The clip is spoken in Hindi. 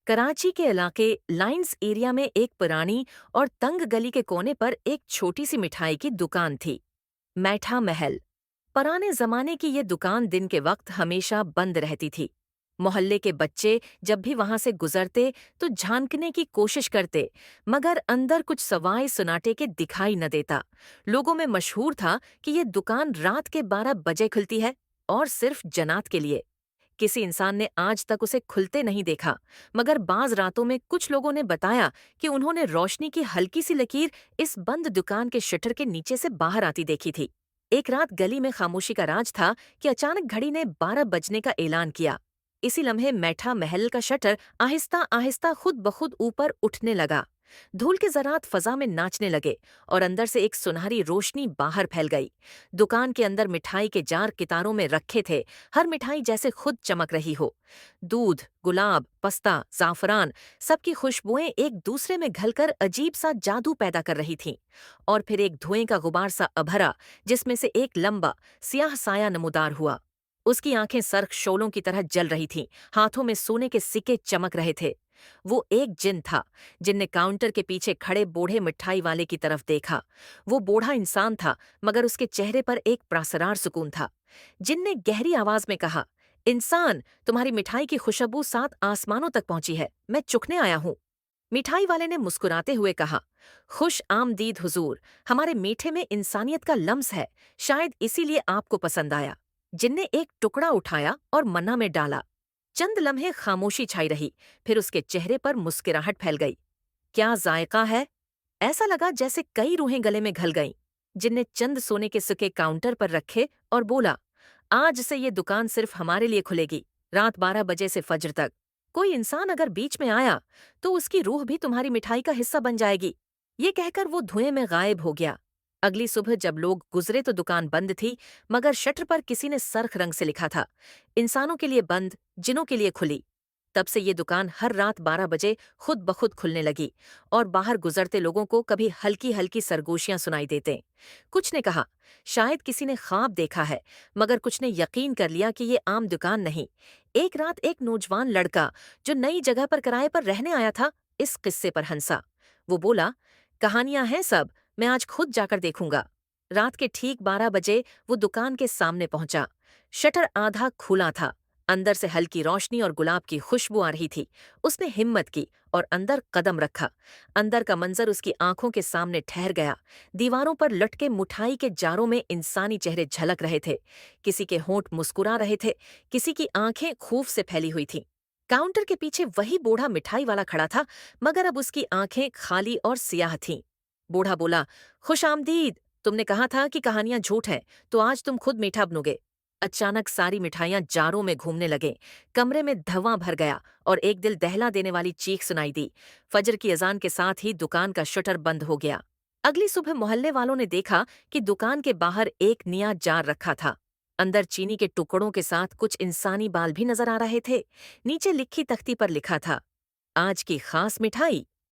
कराची के इलाके लाइंस एरिया में एक पुरानी और तंग गली के कोने पर एक छोटी सी मिठाई की दुकान थी। मैठा महल। पुराने जमाने की ये दुकान दिन के वक्त हमेशा बंद रहती थी। मोहल्ले के बच्चे जब भी वहां से गुजरते तो झांकने की कोशिश करते, मगर अंदर कुछ सवाए सुनाटे के दिखाई न देता। लोगों में मशहूर था कि ये दुकान रात के 12 बजे खुलती है और सिर्फ जनात के लिए। किसी इंसान ने आज तक उसे खुलते नहीं देखा, मगर बाज रातों में कुछ लोगों ने बताया कि उन्होंने रोशनी की हल्की सी लकीर इस बंद दुकान के शटर के नीचे से बाहर आती देखी थी। एक रात गली में खामोशी का राज था कि अचानक घड़ी ने 12 बजने का ऐलान किया। इसी लम्हे मैठा महल का शटर आहिस्ता आहिस्ता खुद ब खुद ऊपर उठने लगा। धूल के ज़रात फजा में नाचने लगे और अंदर से एक सुनहरी रोशनी बाहर फैल गई। दुकान के अंदर मिठाई के जार कितारों में रखे थे, हर मिठाई जैसे खुद चमक रही हो। दूध, गुलाब, पस्ता, जाफरान, सबकी खुशबुएं एक दूसरे में घलकर अजीब सा जादू पैदा कर रही थीं। और फिर एक धुएं का गुबार सा अभरा, जिसमें से एक लंबा सियाह साया नमूदार हुआ। उसकी आंखें सर्ख शोलों की तरह जल रही थीं, हाथों में सोने के सिक्के चमक रहे थे। वो एक जिन था, जिनने काउंटर के पीछे खड़े बूढ़े मिठाई वाले की तरफ देखा। वो बूढ़ा इंसान था, मगर उसके चेहरे पर एक प्रासरार सुकून था। जिन ने गहरी आवाज में कहा, इंसान, तुम्हारी मिठाई की खुशबू 7 आसमानों तक पहुंची है, मैं चुखने आया हूं। मिठाई वाले ने मुस्कुराते हुए कहा, खुश आमदीद हुजूर, हमारे मीठे में इंसानियत का लम्स है, शायद इसीलिए आपको पसंद आया। जिनने एक टुकड़ा उठाया और मन्ना में डाला। चंद लम्हे खामोशी छाई रही, फिर उसके चेहरे पर मुस्कुराहट फैल गई। क्या जायका है? ऐसा लगा जैसे कई रूहें गले में घल गईं। जिनने चंद सोने के सिक्के काउंटर पर रखे और बोला, आज से ये दुकान सिर्फ हमारे लिए खुलेगी, रात 12 बजे से फज्र तक। कोई इंसान अगर बीच में आया तो उसकी रूह भी तुम्हारी मिठाई का हिस्सा बन जाएगी। ये कहकर वो धुएं में गायब हो गया। अगली सुबह जब लोग गुजरे तो दुकान बंद थी, मगर शटर पर किसी ने सरख रंग से लिखा था, इंसानों के लिए बंद, जिनों के लिए खुली। तब से ये दुकान हर रात 12 बजे खुद ब खुद खुलने लगी और बाहर गुजरते लोगों को कभी हल्की हल्की सरगोशियां सुनाई देते। कुछ ने कहा, शायद किसी ने ख्वाब देखा है, मगर कुछ ने यकीन कर लिया कि ये आम दुकान नहीं। एक रात एक नौजवान लड़का जो नई जगह पर किराए पर रहने आया था, इस किस्से पर हंसा। वो बोला, कहानियां हैं सब, मैं आज खुद जाकर देखूंगा। रात के ठीक 12 बजे वो दुकान के सामने पहुंचा। शटर आधा खुला था, अंदर से हल्की रोशनी और गुलाब की खुशबू आ रही थी। उसने हिम्मत की और अंदर कदम रखा। अंदर का मंजर उसकी आंखों के सामने ठहर गया। दीवारों पर लटके मिठाई के जारों में इंसानी चेहरे झलक रहे थे। किसी के होंठ मुस्कुरा रहे थे, किसी की आंखें खूफ से फैली हुई थीं। काउंटर के पीछे वही बूढ़ा मिठाई वाला खड़ा था, मगर अब उसकी आंखें खाली और सियाह थीं। बूढ़ा बोला, खुश आमदीद, तुमने कहा था कि कहानियां झूठ हैं, तो आज तुम खुद मीठा बनोगे। अचानक सारी मिठाइयां जारों में घूमने लगे। कमरे में धुआं भर गया और एक दिल दहला देने वाली चीख सुनाई दी। फजर की अजान के साथ ही दुकान का शटर बंद हो गया। अगली सुबह मोहल्ले वालों ने देखा कि दुकान के बाहर एक नया जार रखा था। अंदर चीनी के टुकड़ों के साथ कुछ इंसानी बाल भी नजर आ रहे थे। नीचे लिखी तख्ती पर लिखा था, आज की खास मिठाई